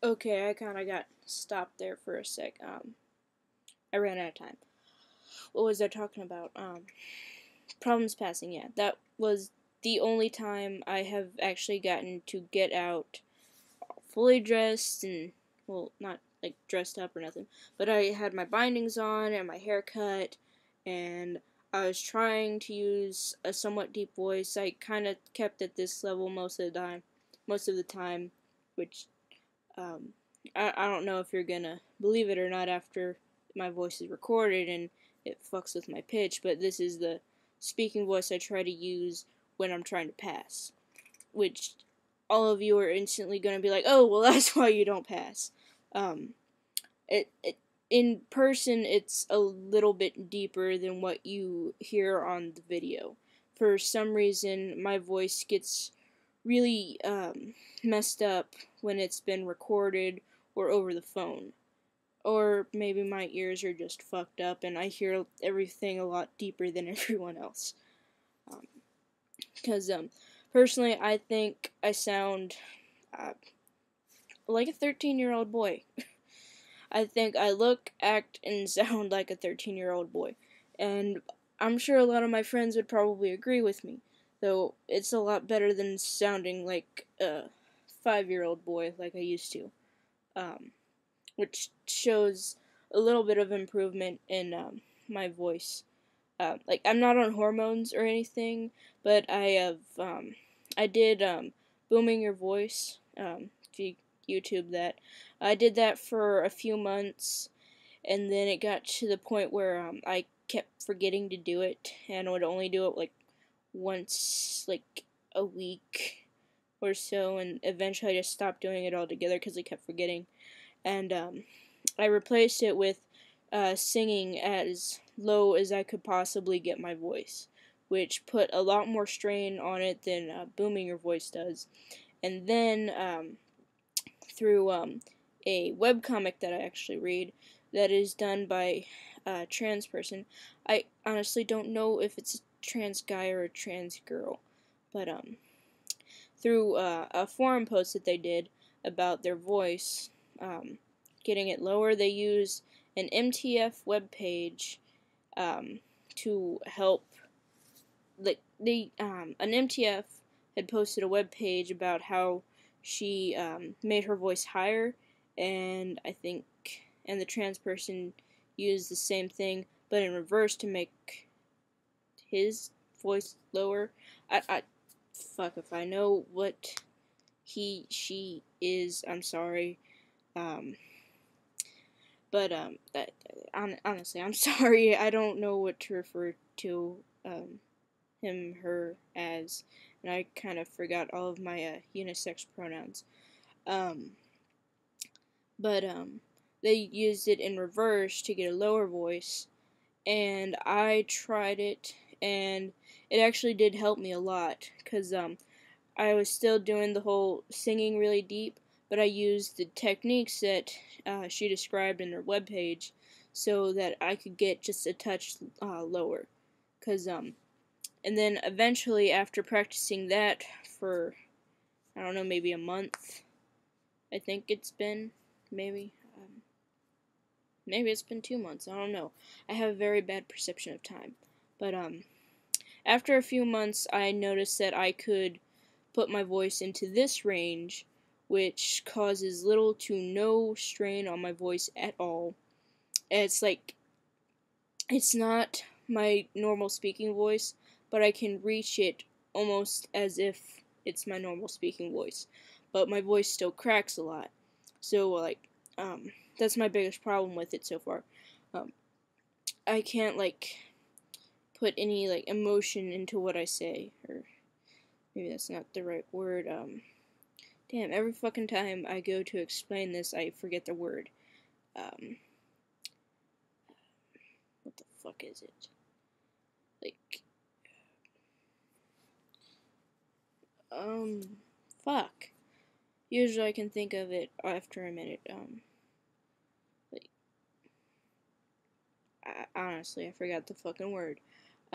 Okay, I kind of got stopped there for a sec. I ran out of time. What was I talking about? Problems passing. Yeah, that was the only time I have actually gotten to get out fully dressed and, well, not like dressed up or nothing, but I had my bindings on and my hair cut, and I was trying to use a somewhat deep voice. I kind of kept at this level most of the time, which um, I don't know if you're gonna believe it or not after my voice is recorded and it fucks with my pitch, but this is the speaking voice I try to use when I'm trying to pass, which all of you are instantly gonna be like, oh, well, that's why you don't pass. Um, it in person, it's a little bit deeper than what you hear on the video. For some reason, my voice gets really messed up when it's been recorded or over the phone. Or maybe my ears are just fucked up and I hear everything a lot deeper than everyone else. Because, personally, I think I sound uh, like a 13-year-old boy. I think I look, act, and sound like a 13-year-old boy. And I'm sure a lot of my friends would probably agree with me. Though it's a lot better than sounding like a 5-year-old boy like I used to. Um, which shows a little bit of improvement in my voice. Like, I'm not on hormones or anything, but I did booming your voice. If you YouTube that, I did that for a few months, and then it got to the point where I kept forgetting to do it, and would only do it like once, like a week or so, and eventually I just stopped doing it altogether because I kept forgetting, and I replaced it with singing as low as I could possibly get my voice, which put a lot more strain on it than booming your voice does. And then through a webcomic that I actually read that is done by a trans person. I honestly don't know if it's a trans guy or a trans girl, but through a forum post that they did about their voice, getting it lower, they use an MTF web page to help. Like an MTF had posted a web page about how she made her voice higher, and and the trans person used the same thing, but in reverse to make his voice lower. I fuck if I know what she is. I'm sorry. Um, but honestly, I'm sorry. I don't know what to refer to him, her as, and I kind of forgot all of my unisex pronouns. Um, but they used it in reverse to get a lower voice, and I tried it, and it actually did help me a lot, because I was still doing the whole singing really deep, but I used the techniques that she described in her webpage so that I could get just a touch lower. Because, and then eventually, after practicing that for, I don't know, maybe a month, I think it's been, maybe, maybe it's been 2 months, I don't know. I have a very bad perception of time. But, after a few months, I noticed that I could put my voice into this range, which causes little to no strain on my voice at all. And it's not my normal speaking voice, but I can reach it almost as if it's my normal speaking voice. But my voice still cracks a lot. So, that's my biggest problem with it so far. I can't, put any, emotion into what I say, or maybe that's not the right word. Damn, every fucking time I go to explain this, I forget the word. Um, what the fuck is it? Like, fuck. Usually I can think of it after a minute. Like, honestly, I forgot the fucking word.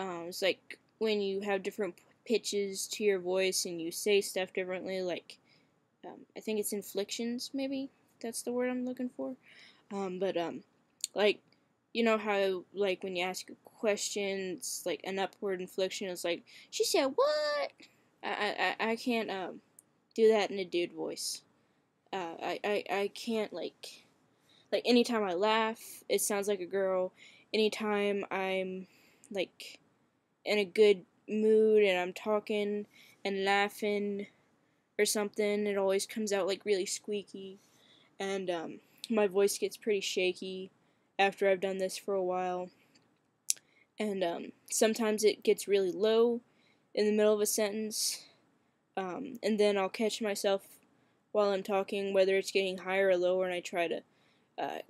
It's like when you have different pitches to your voice and you say stuff differently, I think it's inflections, maybe? That's the word I'm looking for. But like, you know how, like, when you ask a question, it's like an upward inflection. It's like, she said what? I can't do that in a dude voice. I can't, like anytime I laugh, it sounds like a girl. Anytime I'm like in a good mood and I'm talking and laughing or something, it always comes out like really squeaky, and my voice gets pretty shaky after I've done this for a while, and sometimes it gets really low in the middle of a sentence, and then I'll catch myself while I'm talking, whether it's getting higher or lower, and I try to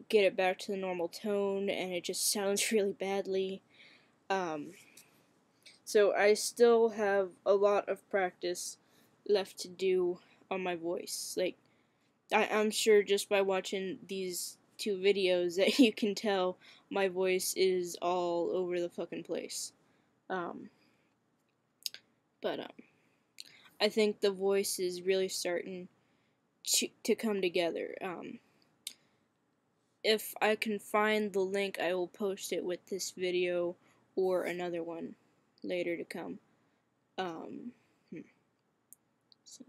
get it back to the normal tone, and it just sounds really badly. So I still have a lot of practice left to do on my voice. Like, I'm sure just by watching these two videos that you can tell my voice is all over the fucking place. Um, but I think the voice is really starting to come together. If I can find the link, I will post it with this video or another one later to come. Um, hmm. So,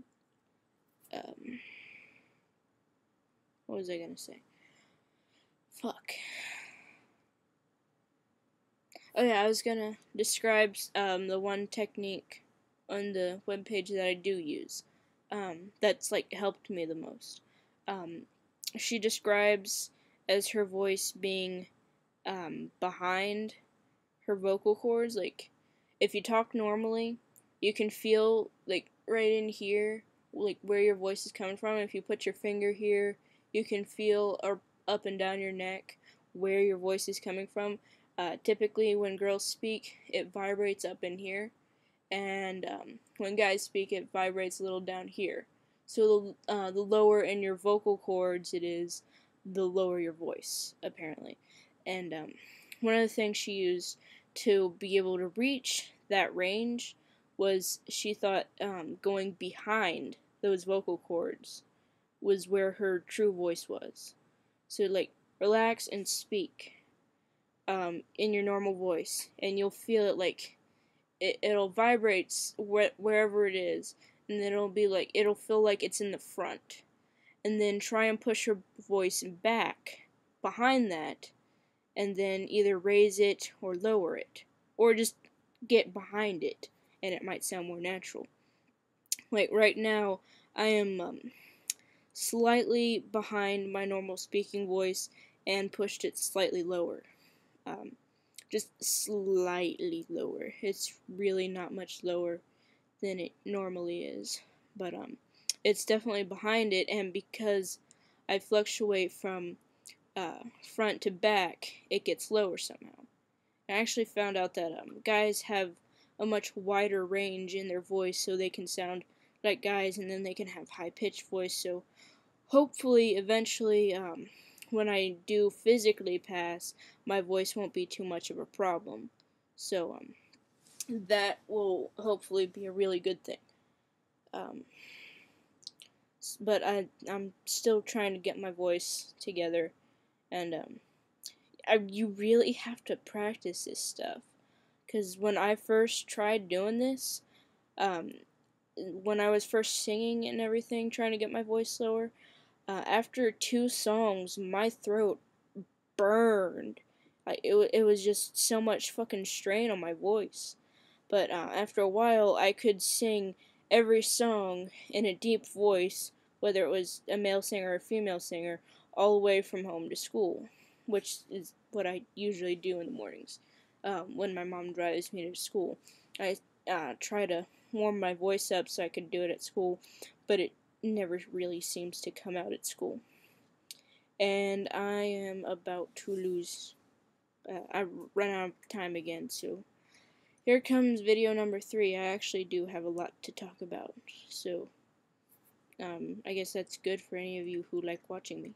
what was I gonna say? Fuck. Oh yeah, I was gonna describe the one technique on the webpage that I do use. That's like helped me the most. She describes as her voice being behind her vocal cords. Like, if you talk normally, you can feel like right in here, like where your voice is coming from. If you put your finger here, you can feel up and down your neck where your voice is coming from. Typically, when girls speak, it vibrates up in here, and when guys speak, it vibrates a little down here. So the lower in your vocal cords it is, the lower your voice, apparently. And one of the things she used to be able to reach that range was she thought going behind those vocal cords was where her true voice was. So, like, relax and speak in your normal voice, and you'll feel it, like, it'll vibrate wherever it is, and then it'll feel like it's in the front. And then try and push your voice back behind that, and then either raise it or lower it, or just get behind it, and it might sound more natural. Like right now, I am slightly behind my normal speaking voice and pushed it slightly lower. Just slightly lower. It's really not much lower than it normally is, but it's definitely behind it, and because I fluctuate from front to back, it gets lower somehow. I actually found out that guys have a much wider range in their voice, so they can sound like guys, and then they can have high-pitched voice, so hopefully, eventually, when I do physically pass, my voice won't be too much of a problem. So, that will hopefully be a really good thing. But I'm still trying to get my voice together, and you really have to practice this stuff. Because when I first tried doing this, when I was first singing and everything, trying to get my voice lower, after 2 songs, my throat burned. It was just so much fucking strain on my voice. But after a while, I could sing every song in a deep voice, whether it was a male singer or a female singer, all the way from home to school, which is what I usually do in the mornings when my mom drives me to school. I try to warm my voice up so I could do it at school, but it never really seems to come out at school. And I am about to lose. I run out of time again, so here comes video number 3. I actually do have a lot to talk about, so I guess that's good for any of you who like watching me.